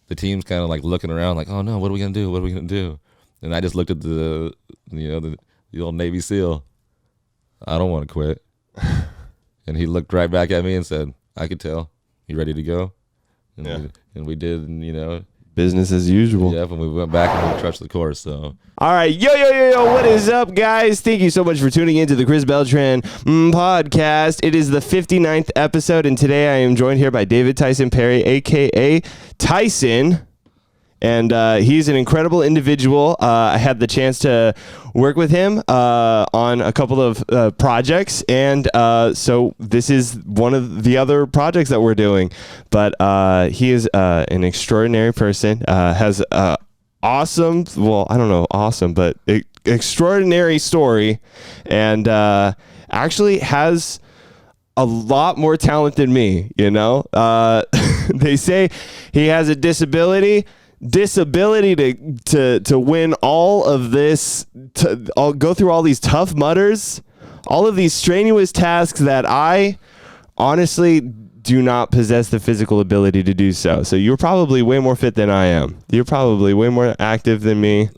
the team's kind of like looking around, like, oh no, what are we gonna do? What are we gonna do? And I just looked at the old Navy SEAL. I don't want to quit. And he looked right back at me and said, I could tell. You ready to go? And we did, and business as usual. Yeah, and we went back and we crushed the course. So, all right, yo, what is up, guys? Thank you so much for tuning into the Xris Beltran podcast. It is the 59th episode, and today I am joined here by David Tyson Perry, aka Tyson. And he's an incredible individual. I had the chance to work with him on a couple of projects. And so this is one of the other projects that we're doing. But he is an extraordinary person, has awesome, well, I don't know, awesome, but extraordinary story. And actually has a lot more talent than me, They say he has a disability to win all of this, I'll go through all these tough mutters, all of these strenuous tasks that I honestly do not possess the physical ability to do so. So you're probably way more fit than I am. You're probably way more active than me.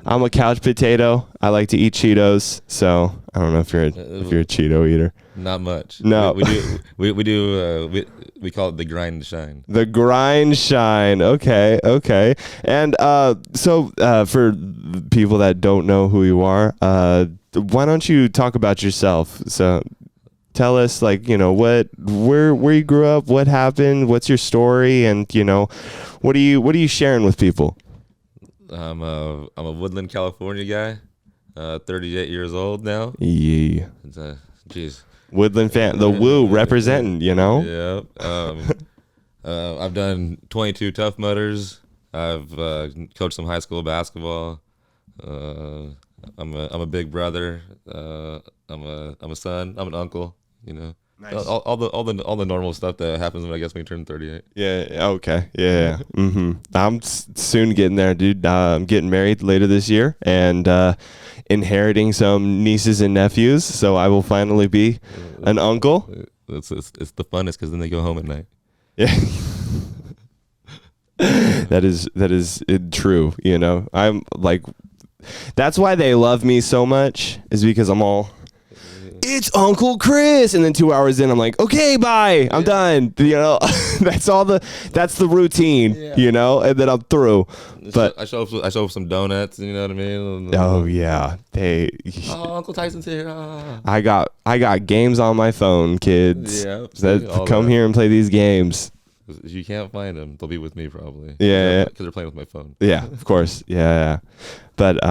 I'm a couch potato. I like to eat Cheetos. So I don't know if you're a Cheeto eater. Not much. No, we call it the grind and shine. The grind shine. Okay. And so for people that don't know who you are, why don't you talk about yourself? So tell us, where you grew up, what happened, what's your story, and what are you sharing with people? I'm a Woodland, California guy, 38 years old now. Yeah. Jeez. Woodland fan, the Woo representing, Yeah. I've done 22 Tough Mudders. I've coached some high school basketball. I'm a big brother. I'm a son. I'm an uncle. Nice. All the normal stuff that happens when you turn 38. Yeah. Okay. Yeah. Mm-hmm. I'm soon getting there, dude. I'm getting married later this year and inheriting some nieces and nephews. So I will finally be an uncle. It's the funnest because then they go home at night. Yeah. That is true. I'm like, that's why they love me so much, is because I'm all, it's Uncle Chris, and then 2 hours in I'm like, okay, bye, I'm done. That's the routine. And then I'm through. But I show up with some donuts, you know what I mean? Oh yeah, Uncle Tyson's here. I got games on my phone, kids. Yeah, come here and play these games. You can't find them. They'll be with me probably. Yeah, because they're playing with my phone. Yeah, of course. Yeah. But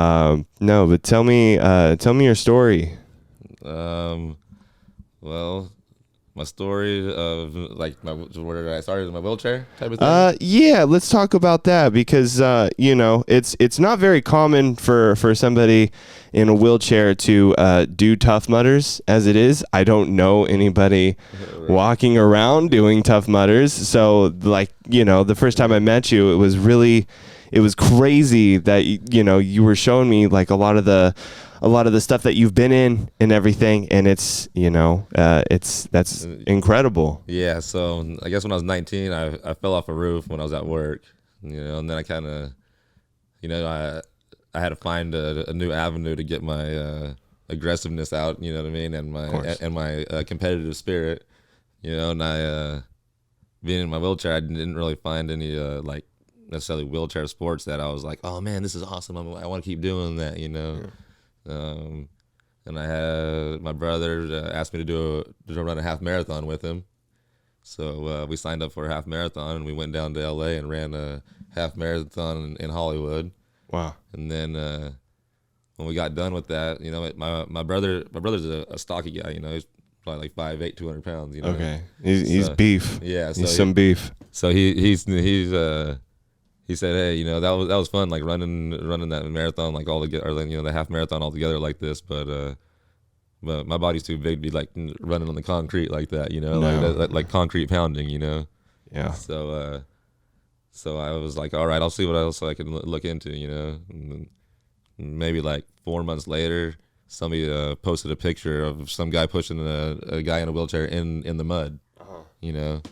no. But tell me your story. Well, my story of where I started in my wheelchair type of thing. Yeah, let's talk about that because it's not very common for somebody in a wheelchair to do Tough Mudders as it is. I don't know anybody walking around doing Tough Mudders. So the first time I met you, it was crazy that you were showing me like a lot of the stuff that you've been in and everything, and it's that's incredible. Yeah, so I guess when I was 19, I fell off a roof when I was at work, and then I kind of, I had to find a new avenue to get my aggressiveness out, you know what I mean, and my competitive spirit, and I being in my wheelchair, I didn't really find any necessarily wheelchair sports that I was like, oh man, this is awesome, I want to keep doing that, Yeah. And I had my brother asked me to run a half marathon with him. So we signed up for a half marathon and we went down to LA and ran a half marathon in Hollywood. Wow. And then when we got done with that, my brother's a stocky guy, he's probably like 5'8", 200 pounds, Okay. He's beef. Yeah. So he's some beef. So he said, hey, that was fun, like running that marathon, like all together, or the half marathon all together like this, but my body's too big to be like running on the concrete like that, No. like concrete pounding, Yeah. So I was like, all right, I'll see what else I can look into, And then maybe like 4 months later, somebody posted a picture of some guy pushing a guy in a wheelchair in the mud, And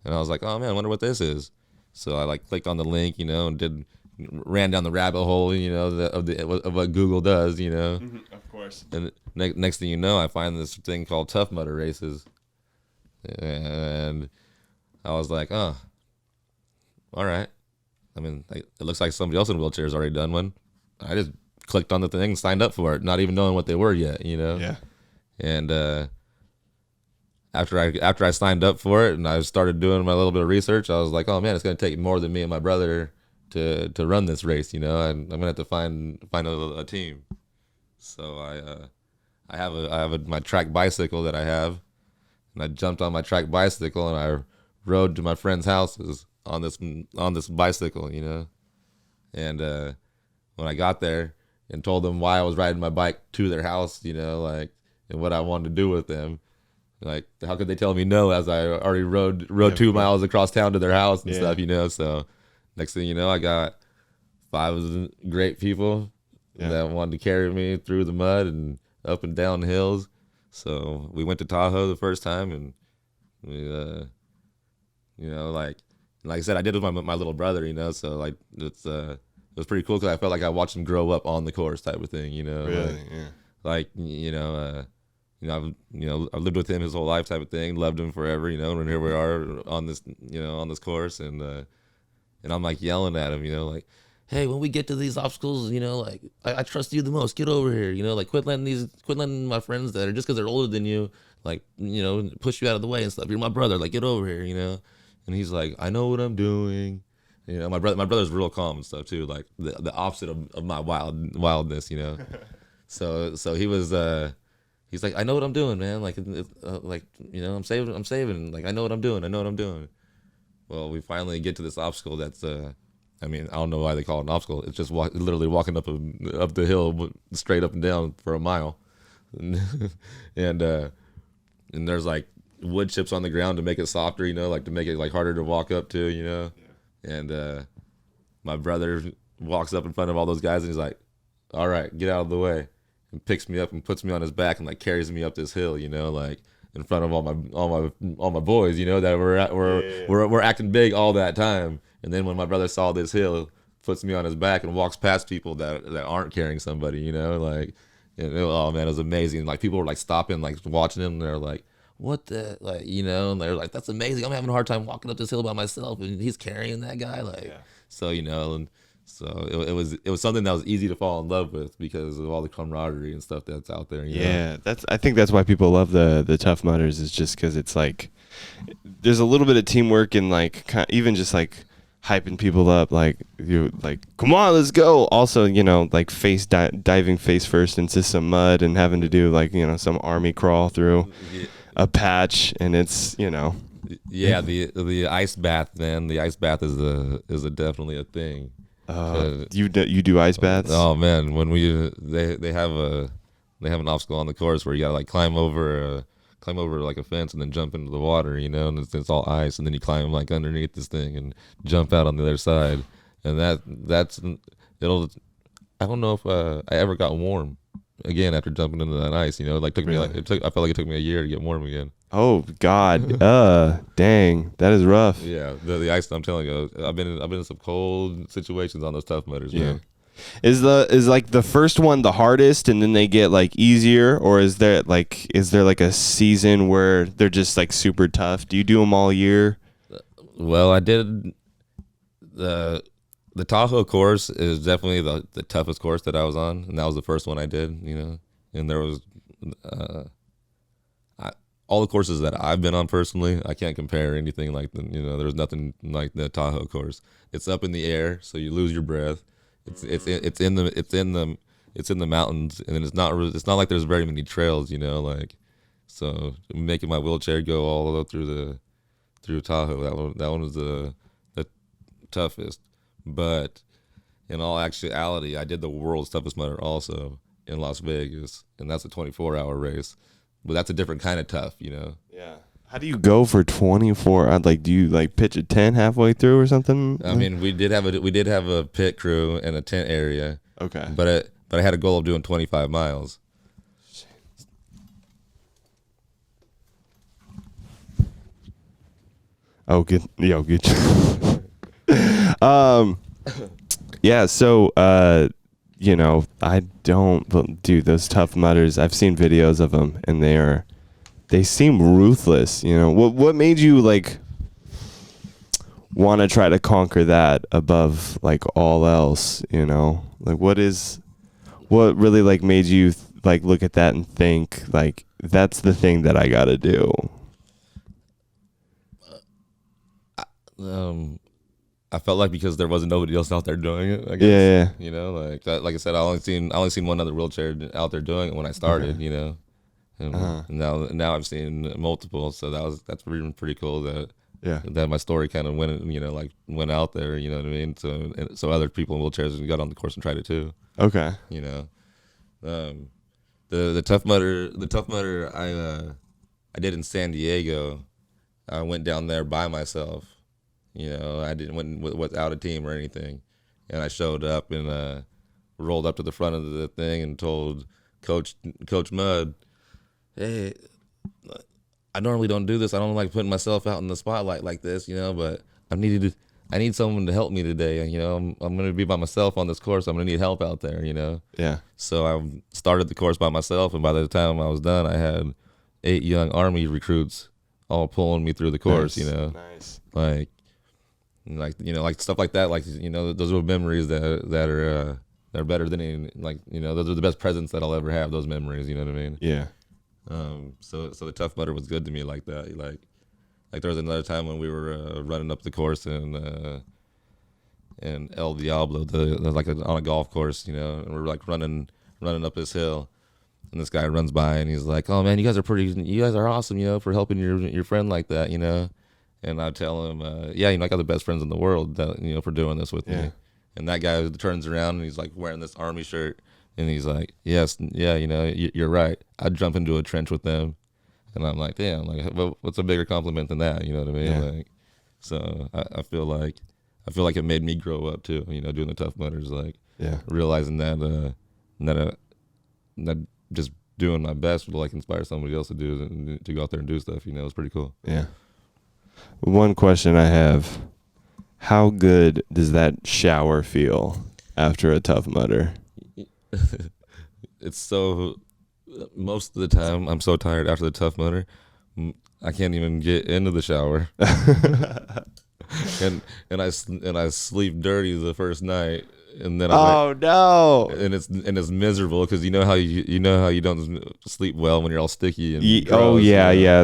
I was like, oh man, I wonder what this is. So I like clicked on the link, and ran down the rabbit hole, of what Google does, Of course. And next thing you know, I find this thing called Tough Mudder races, and I was like, oh, all right. I mean, it looks like somebody else in a wheelchair has already done one. I just clicked on the thing and signed up for it, not even knowing what they were yet, Yeah. And after I signed up for it and I started doing my little bit of research, I was like, oh man, it's gonna take more than me and my brother to run this race, and I'm gonna have to find a team. So I have my track bicycle that I have, and I jumped on my track bicycle and I rode to my friends' houses on this bicycle, and when I got there and told them why I was riding my bike to their house, and what I wanted to do with them. Like, how could they tell me no as I already rode 2 miles across town to their house and stuff, So next thing you know, I got 5 great people that wanted to carry me through the mud and up and down hills. So we went to Tahoe the first time, and we, like I said, I did it with my little brother, So like it was pretty cool because I felt like I watched him grow up on the course type of thing, Really? I've lived with him his whole life type of thing, loved him forever, and here we are on this course, and I'm like yelling at him, like, hey, when we get to these obstacles, like I trust you the most, get over here, like quit letting my friends that are just because they're older than you, like, push you out of the way and stuff. You're my brother, like get over here, and he's like, I know what I'm doing. My brother's real calm and stuff too, like the opposite of my wildness, So he was he's like, I know what I'm doing, man. Like I'm saving. Like I know what I'm doing. Well, we finally get to this obstacle that's I don't know why they call it an obstacle. It's just literally walking up the hill straight up and down for a mile, and there's like wood chips on the ground to make it softer, like to make it like harder to walk up to, Yeah. And my brother walks up in front of all those guys and he's like, all right, get out of the way, and picks me up and puts me on his back and like carries me up this hill, like in front of all my boys, that we're acting big all that time. And then when my brother saw this hill, puts me on his back and walks past people that aren't carrying somebody, like, oh man, it was amazing. Like people were like stopping, like watching him, and they're like, what the, like, and they're like, that's amazing. I'm having a hard time walking up this hill by myself, and he's carrying that guy, like, yeah. So and so it was something that was easy to fall in love with because of all the camaraderie and stuff that's out there. Yeah, I think that's why people love the Tough Mudders, is just because it's like there's a little bit of teamwork and like even just like hyping people up, like you like, come on, let's go. Also, like diving face first into some mud and having to do like some army crawl through a patch, and it's yeah, the ice bath, man. The ice bath is definitely a thing. You do ice baths? Oh man, when they have an obstacle on the course where you gotta like climb over like a fence and then jump into the water, and it's all ice, and then you climb like underneath this thing and jump out on the other side, and it'll. I don't know if I ever got warm again after jumping into that ice. Like took me I felt like it took me a year to get warm again. Oh God, dang, that is rough. Yeah, the ice. I'm telling you, I've been in some cold situations on those Tough Mudders, man. Is like the first one the hardest, and then they get like easier, or is there like a season where they're just like super tough? Do you do them all year? Well, I did the Tahoe course is definitely the toughest course that I was on, and that was the first one I did, and there was all the courses that I've been on personally, I can't compare anything like them. There's nothing like the Tahoe course. It's up in the air, so you lose your breath. It's in the mountains, and it's not like there's very many trails, like, so making my wheelchair go all the way through Tahoe. That one was the toughest. But in all actuality, I did the world's toughest mudder also in Las Vegas, and that's a 24-hour race. But that's a different kind of tough, Yeah. How do you go for 24? Like, do you like pitch a tent halfway through or something? I mean, we did have a pit crew and a tent area. Okay. But I had a goal of doing 25 miles. Oh, good. Yeah. So, I don't do those Tough Mudders. I've seen videos of them, and they seem ruthless. What made you like want to try to conquer that above like all else? Like what really like made you like look at that and think like that's the thing that I gotta do? I felt like because there wasn't nobody else out there doing it. I guess. Yeah. Like that, like I said, I only seen one other wheelchair out there doing it when I started. Okay. And now I've seen multiple. So that's pretty cool that Yeah. that my story kind of went out there. You know what I mean? So other people in wheelchairs got on the course and tried it too. Okay. The Tough Mudder I did in San Diego. I went down there by myself. I didn't went without a team or anything, and I showed up and rolled up to the front of the thing and told Coach Mudd, "Hey, I normally don't do this. I don't like putting myself out in the spotlight like this, but I need someone to help me today. I'm going to be by myself on this course. I'm going to need help out there, Yeah. So I started the course by myself, and by the time I was done, I had 8 young Army recruits all pulling me through the course, Nice. Like stuff like that. Like, those are memories that are better than any, those are the best presents that I'll ever have, those memories, you know what I mean? Yeah. So the Tough Mudder was good to me like that. Like there was another time when we were running up the course in El Diablo, on a golf course, and we're like running up this hill, and this guy runs by and he's like, "Oh man, you guys are awesome, for helping your friend like that, And I tell him, "Yeah, I got the best friends in the world that for doing this with me." And that guy turns around and he's like wearing this Army shirt. And he's like, "Yes, yeah, you're right. I'd jump into a trench with them." And I'm like, "Damn, like, what's a bigger compliment than that?" You know what I mean? Yeah. Like, so I feel like it made me grow up too. Doing the Tough Mudders, like, realizing that just doing my best would like inspire somebody else to go out there and do stuff. It's pretty cool. Yeah. One question I have: how good does that shower feel after a Tough Mudder? It's so, most of the time I'm so tired after the Tough Mudder, I can't even get into the shower. and I sleep dirty the first night, and then no, and it's miserable because you know how you don't sleep well when you're all sticky and gross,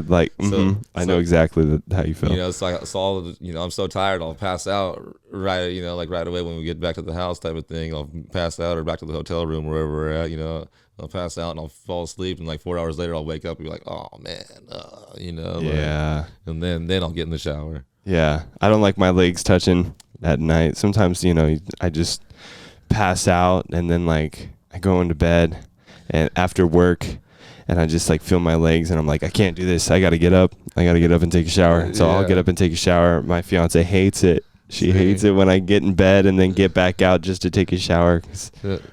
like I know exactly how you feel. I'm so tired I'll pass out right away when we get back to the house type of thing. I'll pass out or back to the hotel room wherever we're at. I'll pass out and I'll fall asleep, and like 4 hours later I'll wake up and be like, "Oh man," and then I'll get in the shower. Yeah, I don't like my legs touching at night. Sometimes I just pass out, and then like I go into bed and after work, and I just like feel my legs, and I'm like, I can't do this. I gotta get up and take a shower. So I'll get up and take a shower. My fiance hates it. She hates it when I get in bed and then get back out just to take a shower.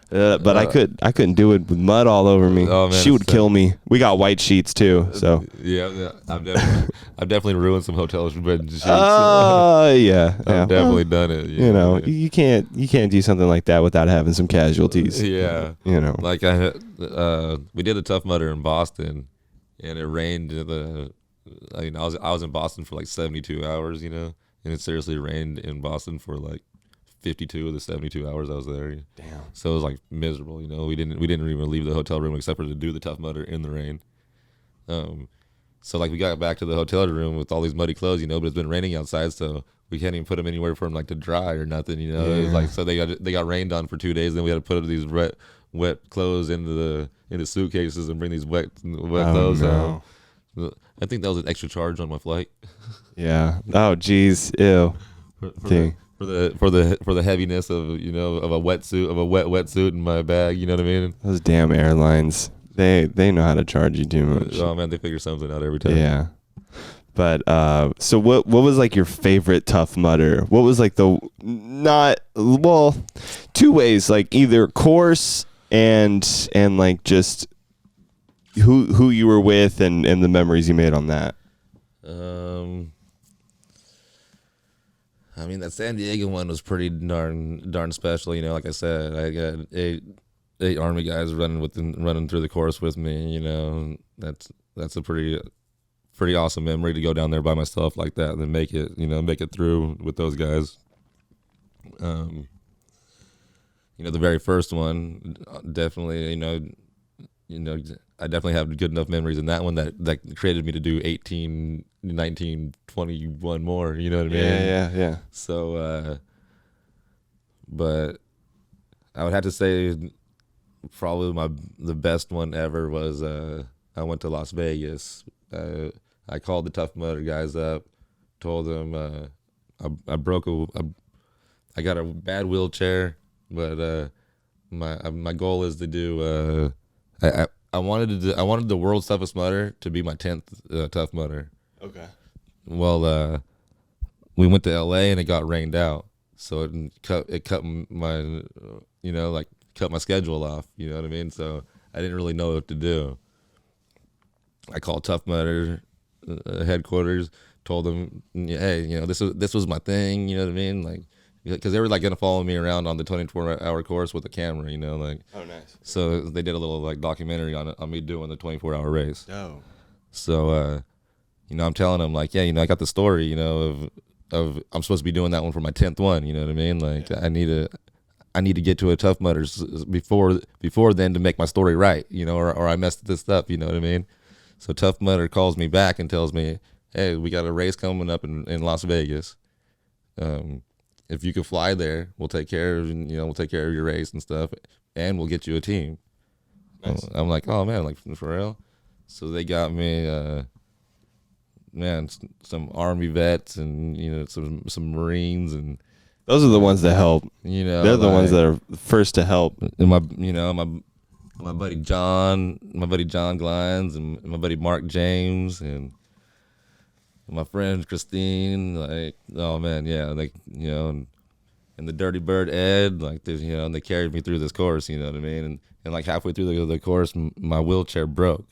But I couldn't do it with mud all over me. Oh, man, she would kill me. We got white sheets too, so yeah. I've definitely ruined some hotel bed sheets. Yeah. I've definitely done it. You can't do something like that without having some casualties. Yeah. Like we did the Tough Mudder in Boston, and it rained. I was in Boston for like 72 hours. And it seriously rained in Boston for like 52 of the 72 hours I was there. Damn. So it was like miserable. We didn't even leave the hotel room except for to do the Tough Mudder in the rain. So like we got back to the hotel room with all these muddy clothes, but it's been raining outside, so we can't even put them anywhere for them like to dry or nothing. It was like, so they got rained on for 2 days. Then we had to put these wet clothes into suitcases and bring these wet clothes out. I think that was an extra charge on my flight. Yeah. Oh, geez. Ew. For the heaviness of of a wetsuit in my bag. You know what I mean? Those damn airlines. They know how to charge you too much. Oh man, they figure something out every time. Yeah. But so what was like your favorite Tough Mudder? What was like two ways, like either course and like just who you were with and the memories you made on that. I mean, that San Diego one was pretty darn special. You know, like I said, I got eight Army guys running through the course with me. You know, that's a pretty awesome memory to go down there by myself like that and then make it through with those guys. You know, the very first one, definitely, I definitely have good enough memories in that one that created me to do 18, 19, 21 more, you know what I mean? Yeah. So, but I would have to say probably the best one ever was I went to Las Vegas. I called the Tough Mudder guys up, told them I got a bad wheelchair, but my goal is to do I wanted the world's toughest mudder to be my 10th Tough Mudder. Okay. Well, we went to LA and it got rained out, so it cut my cut my schedule off. You know what I mean? So I didn't really know what to do. I called Tough Mudder headquarters, told them, hey, this was my thing. You know what I mean? Like, because they were like gonna follow me around on the 24-hour course with a camera, like. Oh, nice. So they did a little like documentary on me doing the 24-hour race. Oh. So, I'm telling them like, yeah, I got the story, of I'm supposed to be doing that one for my 10th one. You know what I mean? Like, yeah. I need to get to a Tough Mudder before then to make my story right, or I messed this up. You know what I mean? So Tough Mudder calls me back and tells me, hey, we got a race coming up in Las Vegas. If you could fly there, we'll take care of your race and stuff, and we'll get you a team. Nice. I'm like, oh man, like for real. So they got me, some Army vets and some Marines, and those are the ones that help. They're the ones that are first to help. And my buddy John Glines, and my buddy Mark James, and my friend Christine, like, oh man, yeah, like, and the Dirty Bird Ed, like, they carried me through this course, you know what I mean? And like halfway through the course, my wheelchair broke.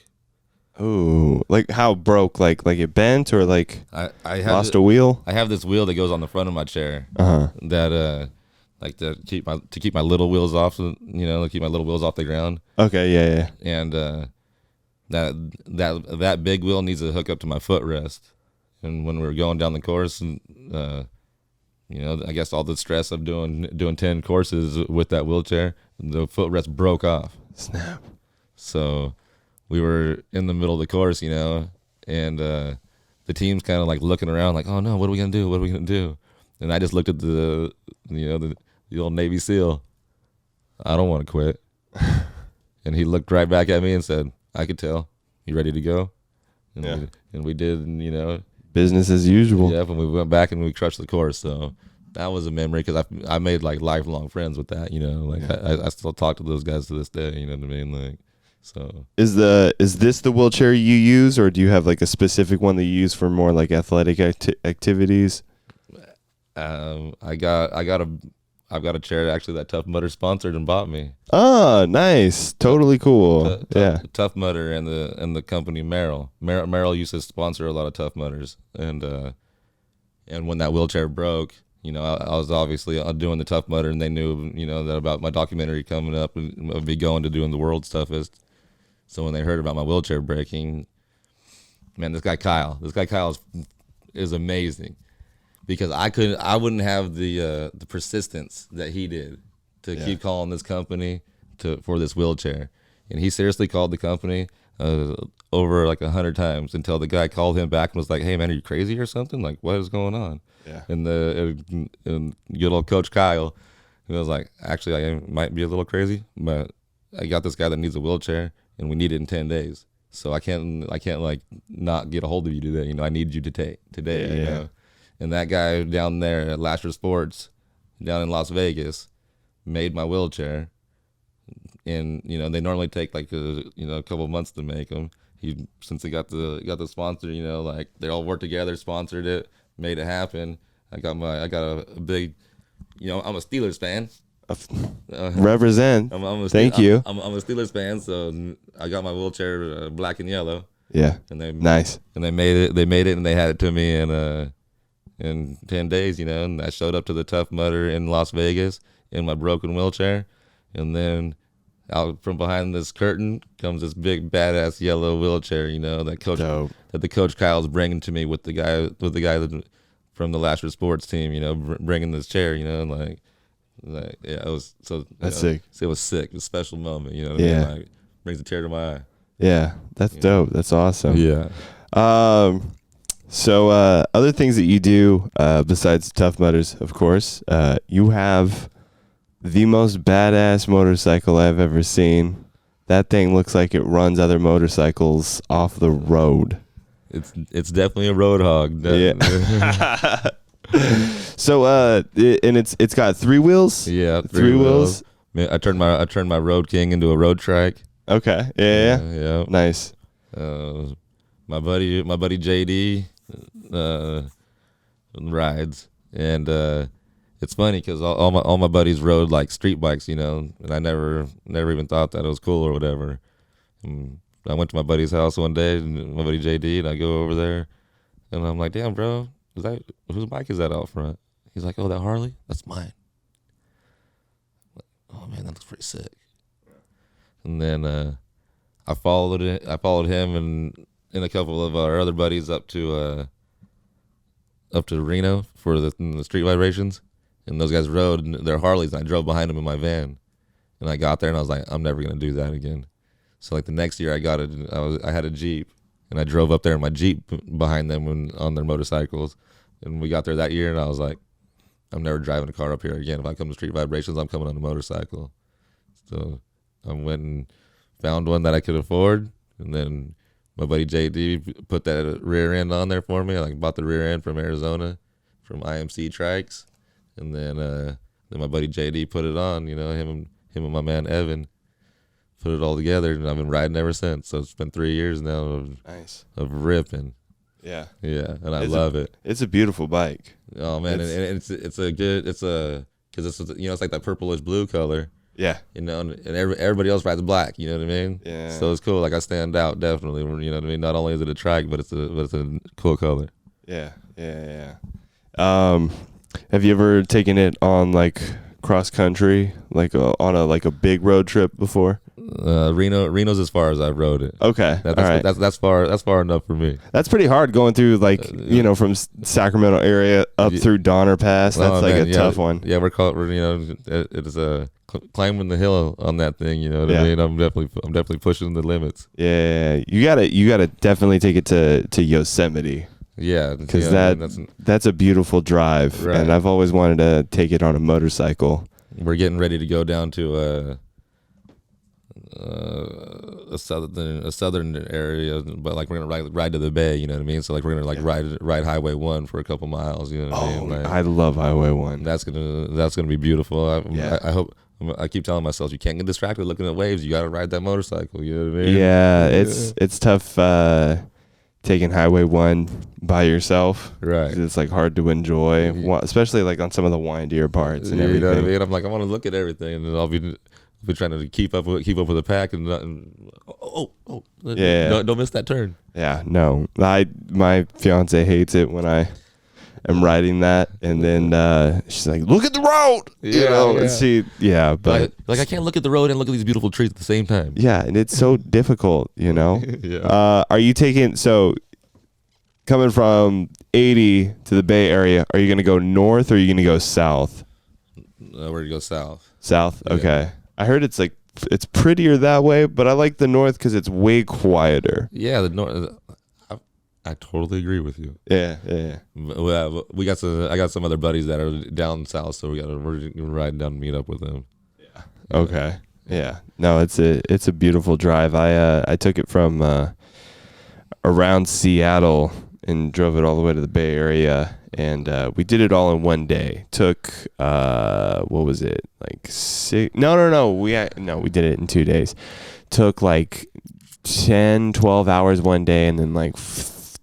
Oh, like how broke? Like it bent, or like I lost a wheel? I have this wheel that goes on the front of my chair. That like to keep my little wheels off, to keep my little wheels off the ground. Okay, yeah. And that big wheel needs to hook up to my footrest. And when we were going down the course, and I guess all the stress of doing 10 courses with that wheelchair, the footrest broke off. Snap. So we were in the middle of the course, and the team's kind of like looking around, like, oh no, what are we gonna do? What are we gonna do? And I just looked at the old Navy SEAL. I don't want to quit. And he looked right back at me and said, I could tell. You ready to go? And we did, and business as usual. Yeah, and we went back and we crushed the course. So that was a memory, because I made like lifelong friends with that. I still talk to those guys to this day. You know what I mean? Like, so is this the wheelchair you use, or do you have like a specific one that you use for more like athletic activities? I've got a chair actually that Tough Mudder sponsored and bought me. Oh, nice. Totally cool. Tough Mudder and the company Merrill used to sponsor a lot of Tough Mudders, and when that wheelchair broke, I was obviously doing the Tough Mudder, and they knew that about my documentary coming up and of me going to doing the world's toughest. So when they heard about my wheelchair breaking, man, this guy Kyle is amazing. Because I wouldn't have the persistence that he did to keep calling this company for this wheelchair, and he seriously called the company over like 100 times until the guy called him back and was like, "Hey man, are you crazy or something? Like, what is going on?" Yeah. And good old Coach Kyle, he was like, "Actually, I might be a little crazy, but I got this guy that needs a wheelchair, and we need it in 10 days. So I can't like not get a hold of you today. I need you today. Yeah. And that guy down there at Lasher Sports, down in Las Vegas, made my wheelchair. And they normally take like a couple months to make them. Since they got the sponsor, like they all worked together, sponsored it, made it happen. I got a big, I'm a Steelers fan. Represent. Thank you. I'm a Steelers fan, so I got my wheelchair black and yellow. Yeah. And they nice. And they made it, and they had it to me, and in 10 days, you know, and I showed up to the Tough Mudder in Las Vegas in my broken wheelchair. And then out from behind this curtain comes this big badass yellow wheelchair, you know, that the coach Kyle's bringing to me with the guy that, from the Lasher sports team, you know, bringing this chair, you know, like yeah, it was so. That's sick. It was sick. It was a special moment, you know. What I mean? Like, brings a tear to my eye. Yeah, that's dope. That's awesome. Yeah. So other things that you do besides Tough Mudders, of course, you have the most badass motorcycle I've ever seen. That thing looks like it runs other motorcycles off the road. It's definitely a road hog. Yeah. So and it's got 3 wheels. Yeah, three wheels. I turned my Road King into a road trike. Okay. Yeah. Nice. My buddy JD rides, and it's funny because all my buddies rode like street bikes, you know, and I never even thought that it was cool or whatever. And I went to my buddy's house one day, and my buddy JD, and I go over there, and I'm like, "Damn, bro, whose bike is that out front?" He's like, "Oh, that Harley? That's mine." Like, oh man, that looks pretty sick. And then I followed him and a couple of our other buddies up to Reno for the street vibrations, and those guys rode their Harleys, and I drove behind them in my van, and I got there and I was like, I'm never gonna do that again. So like the next year I had a Jeep, and I drove up there in my Jeep behind them on their motorcycles, and we got there that year, and I was like, I'm never driving a car up here again. If I come to street vibrations, I'm coming on a motorcycle. So I went and found one that I could afford, and then my buddy JD put that rear end on there for me. I like bought the rear end from Arizona, from IMC Trikes, and then my buddy JD put it on. You know, him and my man Evan put it all together, and I've been riding ever since. So it's been 3 years now of ripping. Yeah, and I love it. It's a beautiful bike. Oh man, and it's because it's like that purplish blue color. Yeah, you know, and everybody else rides black. You know what I mean? Yeah. So it's cool. Like I stand out definitely. You know what I mean? Not only is it a trike, but it's a cool color. Yeah. Have you ever taken it on like cross country, like on a big road trip before? Reno's as far as I've rode it. Okay, that's far enough for me. That's pretty hard going through from Sacramento area up through Donner Pass. That's a tough one. Yeah, it is climbing the hill on that thing. You know what I mean? I'm definitely pushing the limits. Yeah, you gotta definitely take it to Yosemite. Yeah, because that's a beautiful drive, right. And I've always wanted to take it on a motorcycle. We're getting ready to go down to a southern area, but like we're gonna ride to the bay. You know what I mean? So like we're gonna ride Highway 1 for a couple miles. You know what I mean? Like, I love Highway 1. That's gonna be beautiful. I hope. I keep telling myself you can't get distracted looking at waves. You gotta ride that motorcycle. You know what I mean? Yeah, it's tough. Taking Highway 1 by yourself, right? It's like hard to enjoy, especially like on some of the windier parts and everything. You know what I mean? I'm like, I want to look at everything, and then I'll be trying to keep up with the pack, and don't miss that turn. Yeah, no, my fiance hates it when I am riding that, and then she's like, "Look at the road," but like I can't look at the road and look at these beautiful trees at the same time. Yeah, and it's so difficult, you know. Yeah. Are you coming from 80 to the Bay Area? Are you going to go north or are you going to go south? We're going to go south. South, okay. Yeah. I heard it's prettier that way, but I like the north because it's way quieter. Yeah, the north. I totally agree with you. Yeah. I got some other buddies that are down south, so we're riding down to meet up with them. Yeah. Okay. Yeah. No, it's a beautiful drive. I took it from around Seattle and drove it all the way to the Bay Area, and we did it all in one day. Took what was it, like 6? No. We did it in 2 days. Took like 10, 12 hours one day, and then like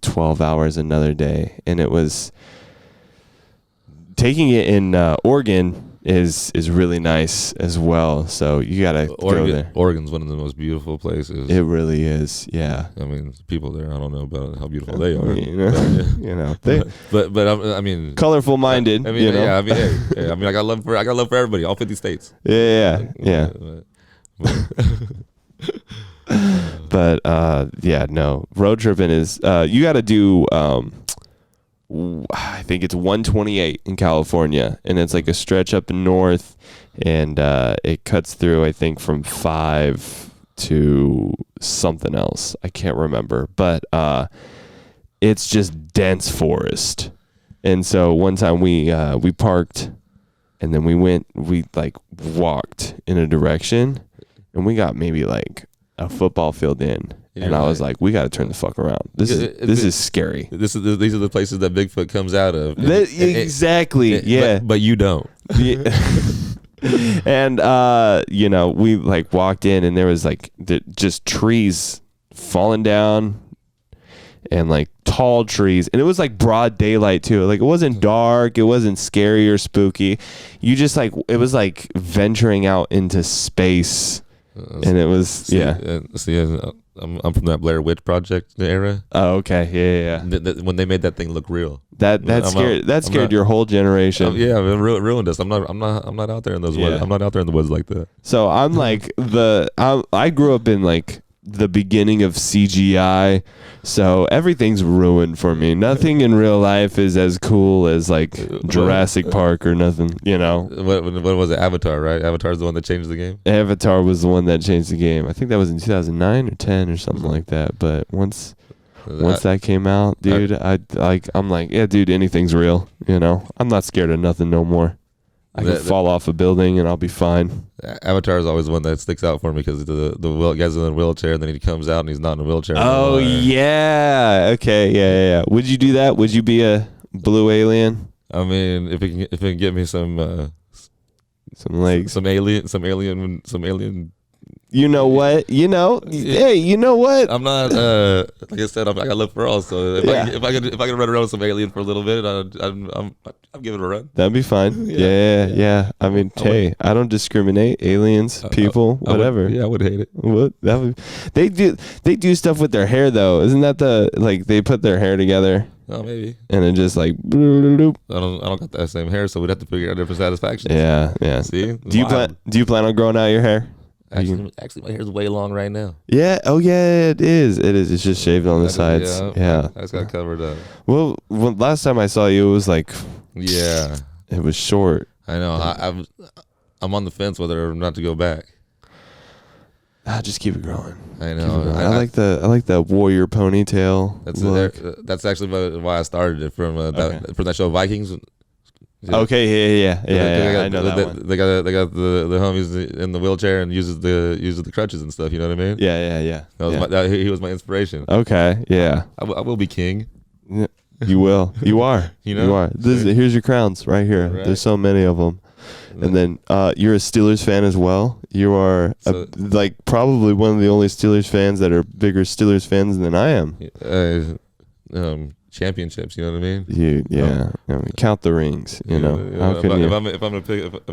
12 hours another day. And it was taking it in Oregon. is really nice as well. So you gotta go there. Oregon's one of the most beautiful places. It really is. Yeah. I mean, people there, I don't know about how beautiful they are. But I mean, colorful minded. I mean, yeah. I mean, hey, I mean, I got love for everybody, all 50 states. Yeah. But no. Road tripping is you got to do. I think it's 128 in California, and it's like a stretch up north, and it cuts through, I think, from 5 to something else. I can't remember, but it's just dense forest. And so one time we parked, and then we walked in a direction, and we got maybe like a football field in. Yeah, and I was like, we got to turn the fuck around. This is scary. These are the places that Bigfoot comes out of. Exactly. Yeah. But you don't. Yeah. And we like walked in, and there was like just trees falling down, and like tall trees, and it was like broad daylight too. Like it wasn't dark, it wasn't scary or spooky. You just like, it was like venturing out into space. And it was I'm from that Blair Witch Project era. Oh, okay, yeah. When they made that thing look real, that scared your whole generation. Yeah, it ruined us. I'm not out there in those woods. I'm not out there in the woods like that. So I'm like I grew up in like the beginning of CGI, so everything's ruined for me. Nothing in real life is as cool as like Jurassic Park or nothing, What was it? Avatar, right? Avatar's the one that changed the game? Avatar was the one that changed the game. I think that was in 2009 or 10 or something like that. But once that came out, dude, I'm like, yeah, dude, anything's real, I'm not scared of nothing no more. I can fall off a building and I'll be fine. Avatar is always one that sticks out for me because the guy's in a wheelchair, and then he comes out and he's not in a wheelchair. Oh, yeah. Okay, yeah. Would you do that? Would you be a blue alien? I mean, if it can get me some legs, some alien. You know what? Hey, you know what? I'm not like I said, I got love for all. So if I could run around with some alien for a little bit, I'll give it a run. That'd be fine. Yeah. I mean, I don't discriminate. Aliens, people, whatever. I would hate it. What? They do stuff with their hair though. Isn't that they put their hair together? Oh, maybe. And then just like, I don't got that same hair, so we'd have to figure out different satisfactions. Yeah. See? Do you plan on growing out your hair? Actually, my hair's way long right now. Yeah. Oh, yeah. It is. It's just shaved on the sides. Yeah. I just got covered up. Well, last time I saw you, it was like, it was short. I know. I'm on the fence whether or not to go back. Just keep it growing. I know. I like the warrior ponytail. That's actually why I started it from that show Vikings. Okay, yeah. I know that one. They got the homies in the wheelchair and uses the crutches and stuff. You know what I mean? Yeah. He was my inspiration. Okay, yeah. I will be king. Yeah, you will. You are. You are. Here's your crowns right here. Right. There's so many of them. And then you're a Steelers fan as well. You are probably one of the only Steelers fans that are bigger Steelers fans than I am. Championships, you know what I mean? I mean, count the rings. How can if I'm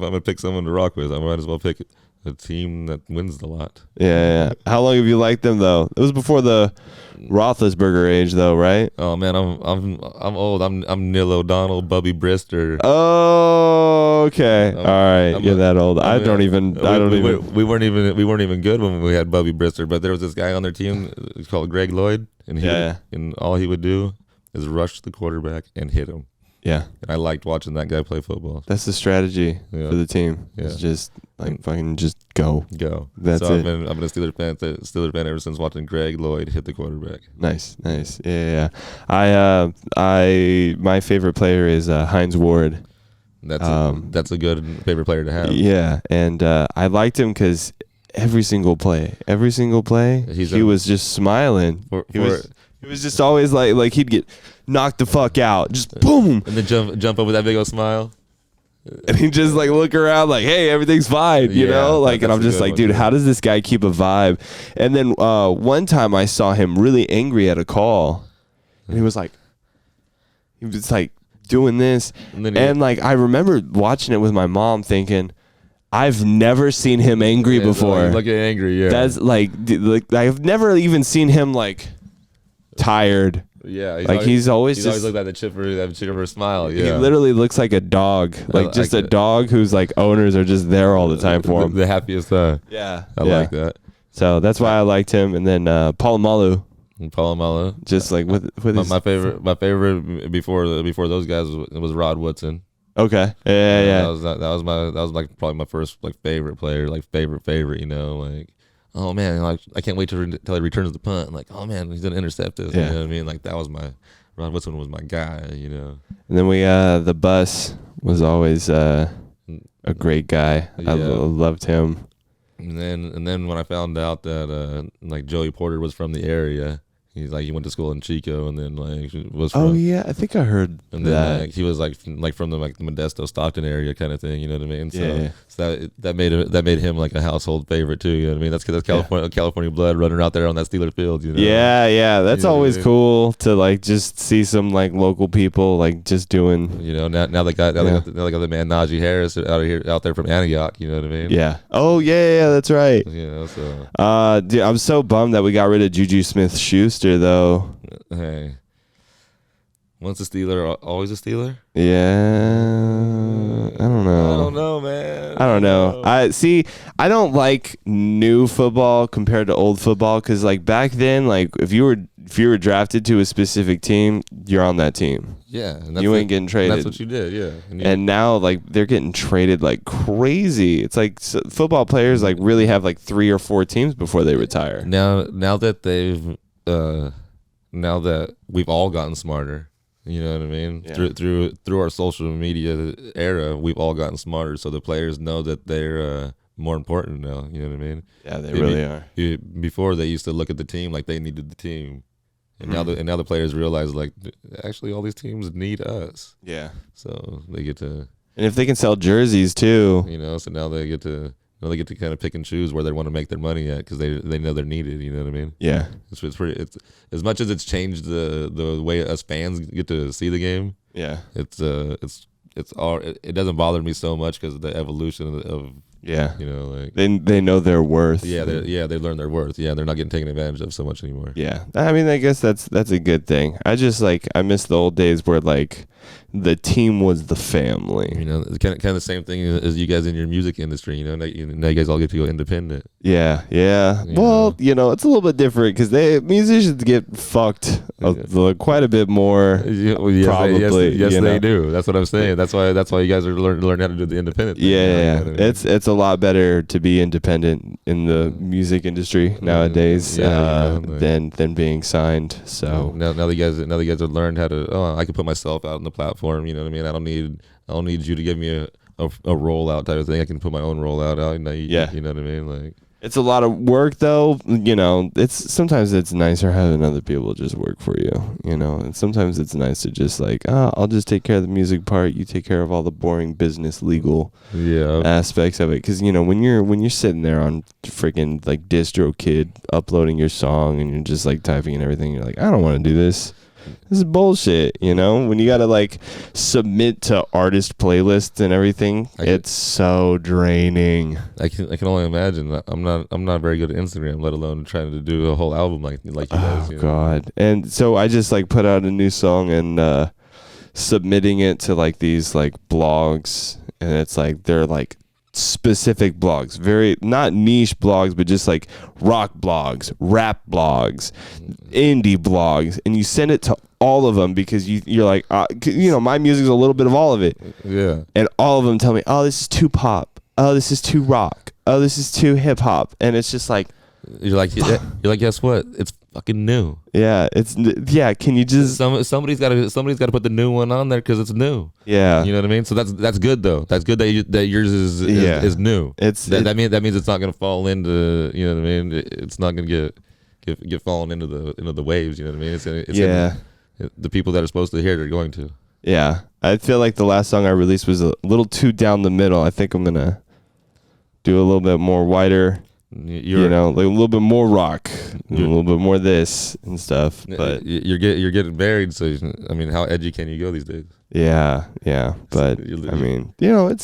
gonna pick someone to rock with, I might as well pick a team that wins a lot. Yeah. How long have you liked them though? It was before the Roethlisberger age, though, right? Oh man, I'm old. I'm Neil O'Donnell, Bubby Brister. Oh, okay. All right, you're that old. We weren't even good when we had Bubby Brister, but there was this guy on their team called Greg Lloyd, and and all he would do is rush the quarterback and hit him. Yeah. And I liked watching that guy play football. That's the strategy for the team. Yeah. It's just fucking just go. That's it. I've been a Steelers fan ever since watching Greg Lloyd hit the quarterback. Nice. Yeah. My favorite player is Hines Ward. That's a good favorite player to have. Yeah, and I liked him because every single play, he was just smiling. He was just always like he'd get knocked the fuck out, just boom, and then jump up with that big old smile, and he'd just like look around like, hey, everything's fine, and I'm just like, dude, how does this guy keep a vibe? And then one time I saw him really angry at a call, and he was like doing this. And like, I remember watching it with my mom thinking, I've never seen him angry before. Looking angry, yeah. That's like I've never even seen him like tired. Yeah, he's always looked at the chipper smile. Yeah, he literally looks like a dog, like just a dog whose like owners are just there all the time for him. The happiest. Yeah, I like that. So that's why I liked him. And then Palomalu, just like with his my favorite before those guys was Rod Woodson. Okay, yeah. That was like probably my first like favorite player, like favorite. You know, like, oh man, like I can't wait till he returns the punt. Like, oh man, he's gonna intercept this. Yeah. You know what I mean? Like Rod Woodson was my guy. You know. And then we the bus was always a great guy. Yeah. I loved him. And then when I found out that like Joey Porter was from the area. He's like, he went to school in Chico, and then like was from, I think I heard and that. then like he was like from the Modesto Stockton area kind of thing, you know what I mean? So, so that made him like a household favorite too, you know what I mean? That's because that's California blood running out there on that Steeler field, you know? Yeah, that's always cool to like just see some like local people like just doing. You know, now they got the man Najee Harris out there from Antioch, you know what I mean? Yeah. Oh yeah, that's right. You know, so dude, I'm so bummed that we got rid of Juju Smith-Schuster though. Hey, once a Steeler, always a Steeler. Yeah, I don't know, man. I don't know. I don't like new football compared to old football because like back then, like if you were drafted to a specific team, you're on that team. Yeah, and you ain't getting traded. That's what you did, yeah. And now like they're getting traded like crazy. It's like football players like really have like 3 or 4 teams before they retire. Now that they've now that we've all gotten smarter, you know what I mean? Yeah. Through our social media era, we've all gotten smarter. So the players know that they're more important now. You know what I mean? Yeah, they really are. Before they used to look at the team like they needed the team, and now the players realize like actually all these teams need us. Yeah. So they get to. And if they can sell jerseys too, you know, so now they get to. They get to kind of pick and choose where they want to make their money at because they know they're needed. You know what I mean? Yeah. It's pretty. It's as much as it's changed the way us fans get to see the game. Yeah. It's all. It doesn't bother me so much because of the evolution of. Yeah. You know, like they know their worth. Yeah. They learn their worth. Yeah. They're not getting taken advantage of so much anymore. Yeah. I mean, I guess that's a good thing. I just I miss the old days where like the team was the family. You know, it's kind of the same thing as you guys in your music industry. You know, now you guys all get to go independent. Yeah. Well, you know, it's a little bit different because musicians get fucked quite a bit more. Probably. Yes, they do. That's what I'm saying. That's why you guys are learn how to do the independent thing. Yeah. It's a lot better to be independent in the music industry nowadays than being signed. So now the guys have learned how to. I can put myself out on the platform. You know what I mean? I don't need you to give me a rollout type of thing. I can put my own rollout out. You know what I mean? Like it's a lot of work though. You know, sometimes it's nicer having other people just work for you. You know, and sometimes it's nice to just like, I'll just take care of the music part. You take care of all the boring business legal aspects of it. Because you know, when you're sitting there on freaking like DistroKid uploading your song and you're just like typing and everything, you're like, I don't want to do this. This is bullshit, you know? When you got to like submit to artist playlists and everything, it's so draining. I can only imagine. I'm not very good at Instagram, let alone trying to do a whole album like you guys. Oh God. And so I just like put out a new song and submitting it to like these like blogs, and it's like they're like specific blogs, very not niche blogs, but just like rock blogs, rap blogs, indie blogs, and you send it to all of them because you're like, you know, my music's a little bit of all of it. Yeah. And all of them tell me, oh, this is too pop. Oh, this is too rock. Oh, this is too hip hop. And it's just like, you're like, guess what? It's fucking new. Yeah, can you just somebody's got to put the new one on there because it's new. Yeah, you know what I mean. So that's good though. That's good that yours is new. That means it's not gonna fall into, you know what I mean. It's not gonna get fallen into the waves. You know what I mean. It's the people that are supposed to hear it are going to. Yeah, I feel like the last song I released was a little too down the middle. I think I'm gonna do a little bit more wider. You know, like a little bit more rock, a little bit more this and stuff. But you're getting married, so I mean, how edgy can you go these days? Yeah. But I mean, it's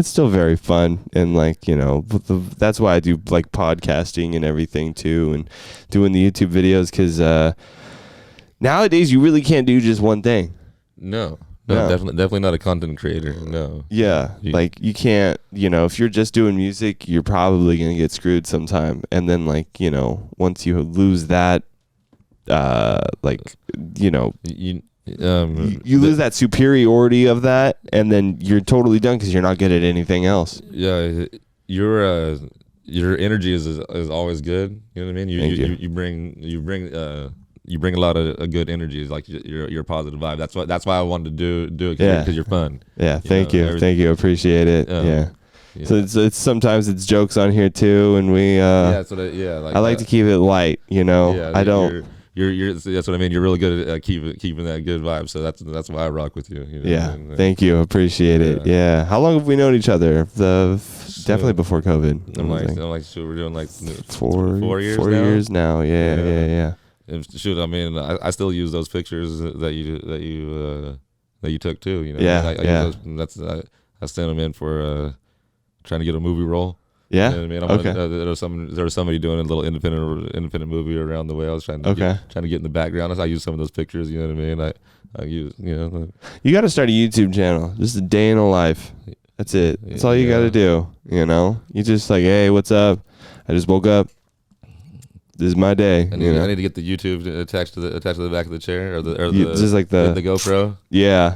still very fun, and like, that's why I do like podcasting and everything too, and doing the YouTube videos, because nowadays you really can't do just one thing. No, definitely not a content creator. No. Yeah, like you can't, if you're just doing music, you're probably gonna get screwed sometime. And then like, once you lose that, you lose that superiority of that, and then you're totally done because you're not good at anything else. Yeah, your energy is always good. You know what I mean? You bring a lot of good energy. Like you're a positive vibe. That's why I wanted to do it, because you're fun. Yeah, thank you, appreciate it. Yeah. So it's sometimes it's jokes on here too, and we I like to keep it light. I don't. That's what I mean. You're really good at keeping that good vibe. So that's why I rock with you. Thank you, appreciate it. Yeah. How long have we known each other? Definitely before COVID. I'm like, so we're doing like 4 years. 4 years now. Yeah. Shoot, I mean, I still use those pictures that you took too. I sent them in for trying to get a movie role. Yeah. You know what I mean? There was somebody doing a little independent movie around the way. I was trying to get in the background. I used some of those pictures. You know what I mean? I use You got to start a YouTube channel. Just a day in a life. That's it. That's all you got to do. You just like, hey, what's up? I just woke up. This is my day. I need to get the YouTube attached to the back of the chair, or just like the GoPro. Yeah.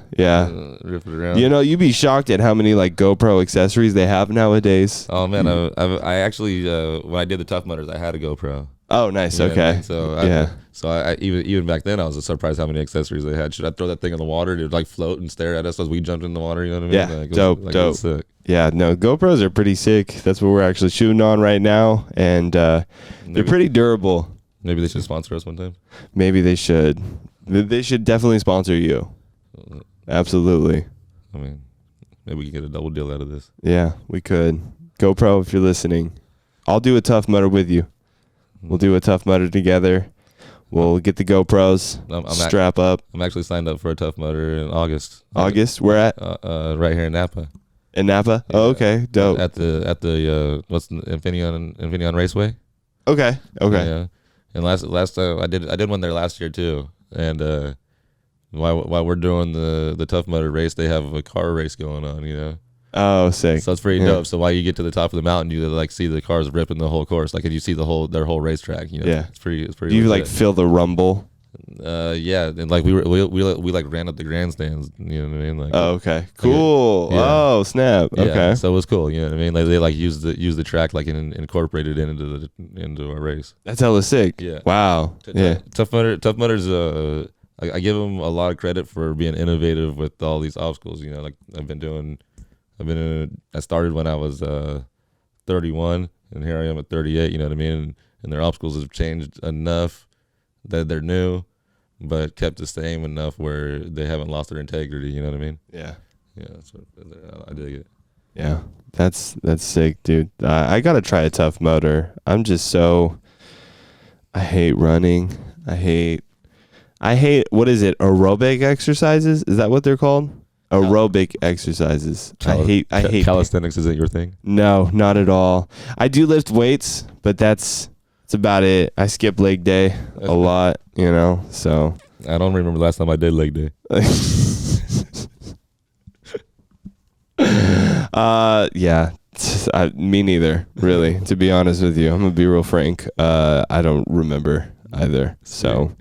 Rip it around. You'd be shocked at how many like GoPro accessories they have nowadays. Oh man, I actually when I did the Tough Mudders, I had a GoPro. Oh, nice. Okay. So I even back then I was surprised how many accessories they had. Should I throw that thing in the water? It would like float and stare at us as we jumped in the water. You know what I mean? Yeah. Dope. Sick. Yeah. No, GoPros are pretty sick. That's what we're actually shooting on right now, and they're pretty durable. Maybe they should sponsor us one time. Maybe they should. They should definitely sponsor you. Absolutely. I mean, maybe we can get a double deal out of this. Yeah, we could. GoPro, if you're listening, I'll do a Tough Mudder with you. We'll do a Tough Mudder together. We'll get the GoPros, strap up. I'm actually signed up for a Tough Mudder in August. August? Where at? Right here in Napa. In Napa? Yeah. Oh, okay. Dope. At the what's the Infineon Raceway? Okay. Yeah. And last time I did one there last year too. And while we're doing the Tough Mudder race, they have a car race going on. Oh, sick. So it's pretty dope. So while you get to the top of the mountain, you like see the cars ripping the whole course, like, and you see their whole racetrack. Yeah, it's pretty. Do you like feel the rumble? Yeah, and like we like ran up the grandstands. You know what I mean? Like, oh, okay, cool. Like oh, snap. Yeah, okay, so it was cool. You know what I mean? Like they like use the track like incorporated into our race. That's hella sick. Yeah. Wow. Yeah. Tough Mudders. I give them a lot of credit for being innovative with all these obstacles. Like I started when I was 31, and here I am at 38. You know what I mean? And their obstacles have changed enough that they're new, but kept the same enough where they haven't lost their integrity. You know what I mean? Yeah. That's what I dig it. Yeah, that's sick, dude. I gotta try a Tough Mudder. I'm just so. I hate running. I hate. What is it? Aerobic exercises? Is that what they're called? Aerobic exercises. I hate calisthenics. Isn't your thing? No, not at all. I do lift weights, but that's about it. I skip leg day a lot, so. I don't remember the last time I did leg day. Yeah. Me neither, really, to be honest with you. I'm gonna be real frank. I don't remember either. So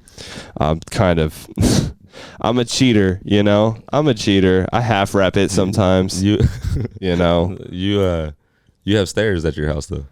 kind of I'm a cheater, I'm a cheater. I half rep it sometimes. You have stairs at your house though.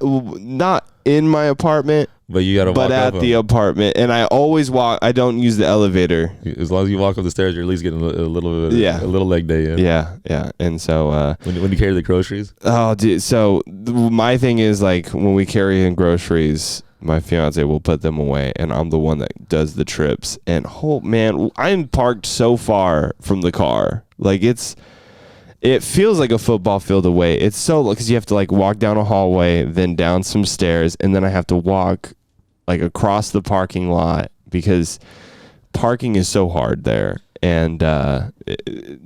Not in my apartment, but you gotta walk up. But at the apartment, and I always walk. I don't use the elevator. As long as you walk up the stairs, you're at least getting a little leg day in. Yeah. And so when you carry the groceries. Oh, dude. So my thing is like when we carry in groceries, my fiance will put them away, and I'm the one that does the trips. And oh man, I'm parked so far from the car, like it feels like a football field away. It's so, because you have to like walk down a hallway, then down some stairs, and then I have to walk like across the parking lot because parking is so hard there, and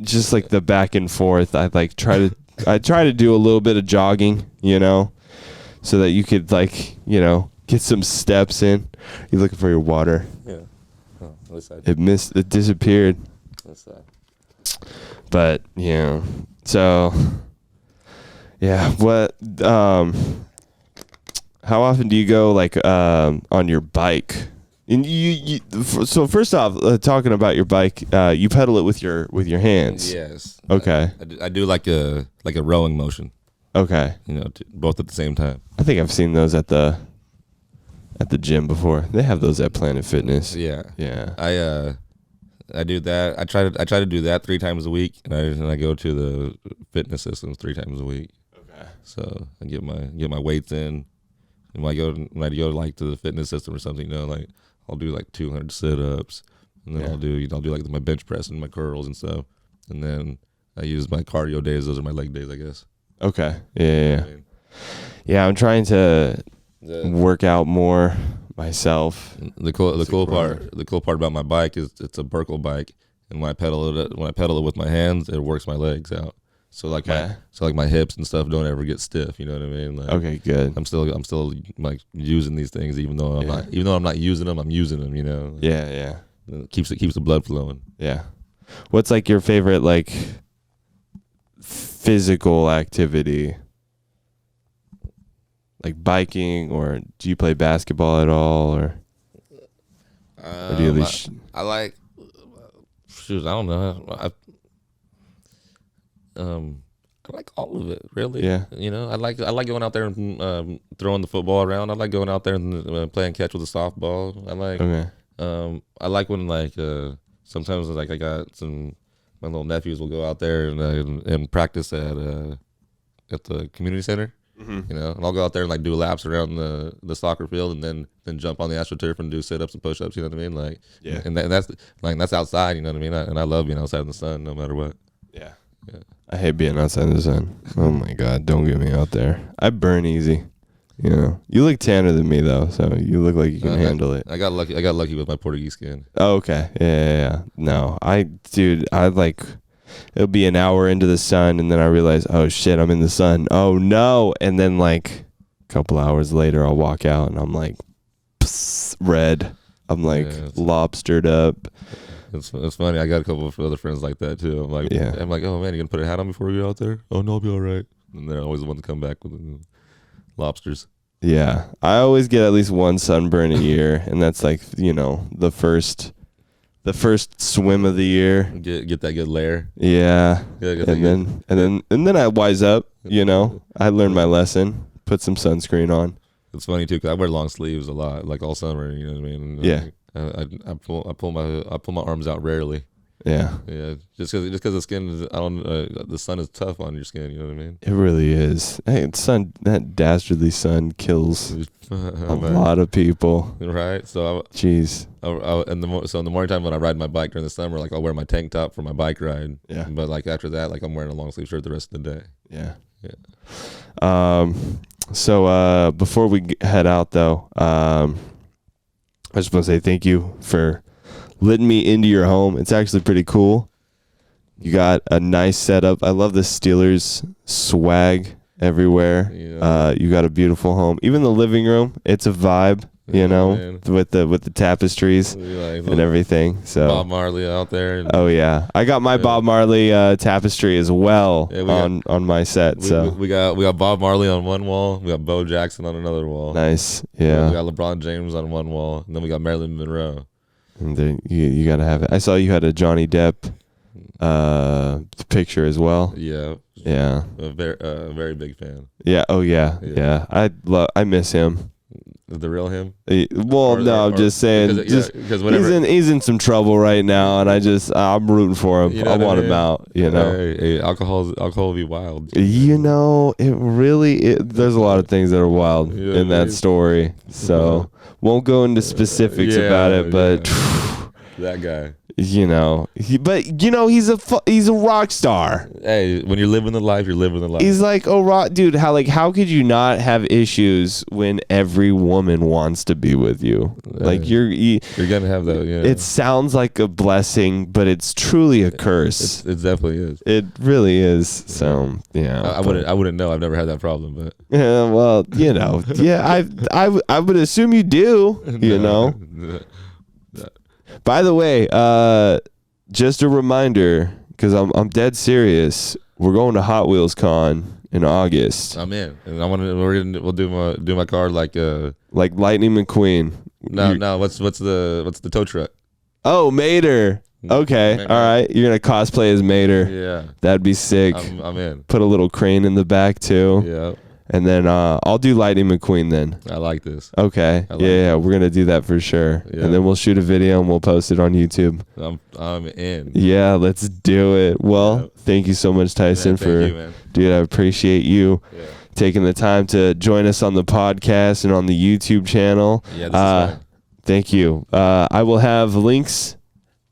just like the back and forth. I try to do a little bit of jogging, so that you could get some steps in. You looking for your water? Yeah. Oh, this side. It disappeared. This side. But so yeah. What? How often do you go on your bike? And so first off, talking about your bike, you pedal it with your hands. Yes. Okay. I do like a rowing motion. Okay. Both at the same time. I think I've seen those at the gym before. They have those at Planet Fitness. Yeah. Yeah. I do that. I try to do that 3 times a week, and I go to the fitness systems 3 times a week. Okay. So I get my weights in. And when I go to the fitness system or something, I'll do 200 sit-ups, and then I'll do my bench press and my curls and stuff, and then I use my cardio days. Those are my leg days, I guess. Okay. Yeah. Yeah. I'm trying to work out more myself. The cool part about my bike is it's a Berkel bike, and when I pedal it with my hands, it works my legs out. So my hips and stuff don't ever get stiff. You know what I mean? Okay, good. I'm still using these things even though I'm not using them. I'm using them. Yeah. It keeps the blood flowing. Yeah. What's your favorite physical activity? Like biking, or do you play basketball at all, or do you at least? I like. Shoot, I don't know. I like all of it, really. Yeah. I like going out there and throwing the football around. I like going out there and playing catch with a softball. I like when sometimes I got my little nephews will go out there and practice at the community center. Mm-hmm. And I'll go out there and do laps around the soccer field, and then jump on the AstroTurf and do sit-ups and push-ups. You know what I mean? Yeah. And that's outside. You know what I mean? And I love being outside in the sun, no matter what. Yeah. I hate being outside in the sun. Oh my God, don't get me out there. I burn easy. You look tanner than me though, so you look like you can handle it. I got lucky with my Portuguese skin. Oh, okay. Yeah. No, it'll be an hour into the sun, and then I realize, oh shit, I'm in the sun. Oh no. And then a couple hours later, I'll walk out and I'm red. I'm lobstered up. It's funny. I got a couple of other friends like that too. I'm like, oh man, you gonna put a hat on before you go out there? Oh no, I'll be all right. And they're always the one to come back with lobsters. Yeah, I always get at least one sunburn a year, and that's the first swim of the year. Get that good layer. Yeah, and then I wise up. I learned my lesson. Put some sunscreen on. It's funny too, 'cause I wear long sleeves a lot, all summer. You know what I mean? Yeah. I pull my arms out rarely. Yeah. Yeah. Just because the skin is, the sun is tough on your skin. You know what I mean? It really is. Hey, that dastardly sun kills a lot of people. Right. So jeez. In the morning time when I ride my bike during the summer, I'll wear my tank top for my bike ride. Yeah. But after that, I'm wearing a long sleeve shirt the rest of the day. Yeah. Yeah. So before we head out though, I just want to say thank you for letting me into your home. It's actually pretty cool. You got a nice setup. I love the Steelers swag everywhere. Yeah. You got a beautiful home. Even the living room, it's a vibe. Man. with the tapestries and everything. So Bob Marley out there. Oh yeah, I got my Bob Marley tapestry as well on my set. We got Bob Marley on one wall. We got Bo Jackson on another wall. Nice. Yeah. We got LeBron James on one wall, and then we got Marilyn Monroe. And you gotta have it. I saw you had a Johnny Depp picture as well. Yeah. Yeah. A very big fan. Yeah. Oh yeah. Yeah. I miss him. The real him? I'm just saying. He's in some trouble right now, and I'm rooting for him. I want him out. Hey, alcohol will be wild. It really. There's a lot of things that are wild in that story. So won't go into specifics about it, but that guy. You know, but he's a rock star. Hey, when you're living the life, you're living the life. He's like, oh, dude, how could you not have issues when every woman wants to be with you? Like you're gonna have that. Yeah. It sounds like a blessing, but it's truly a curse. It definitely is. It really is. So yeah, I wouldn't know. I've never had that problem, but yeah, well, yeah, I would assume you do. You know. By the way, just a reminder, because I'm dead serious. We're going to Hot Wheels Con in August. I'm in, and we'll do my car like Lightning McQueen. No. What's the tow truck? Oh, Mater. Okay, all right. You're gonna cosplay as Mater. Yeah, that'd be sick. I'm in. Put a little crane in the back too. Yeah. And then I'll do Lightning McQueen then. I like this. Okay. Yeah, we're gonna do that for sure. Yeah. And then we'll shoot a video and we'll post it on YouTube. I'm in. Yeah, let's do it. Well, thank you so much, Tyson, dude. I appreciate you taking the time to join us on the podcast and on the YouTube channel. Yeah, this is fun. Thank you. I will have links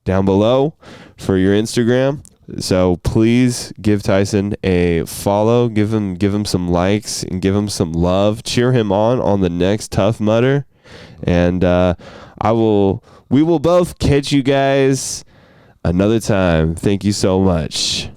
down below for your Instagram. So please give Tyson a follow, give him some likes, and give him some love. Cheer him on the next Tough Mudder, and we will both catch you guys another time. Thank you so much.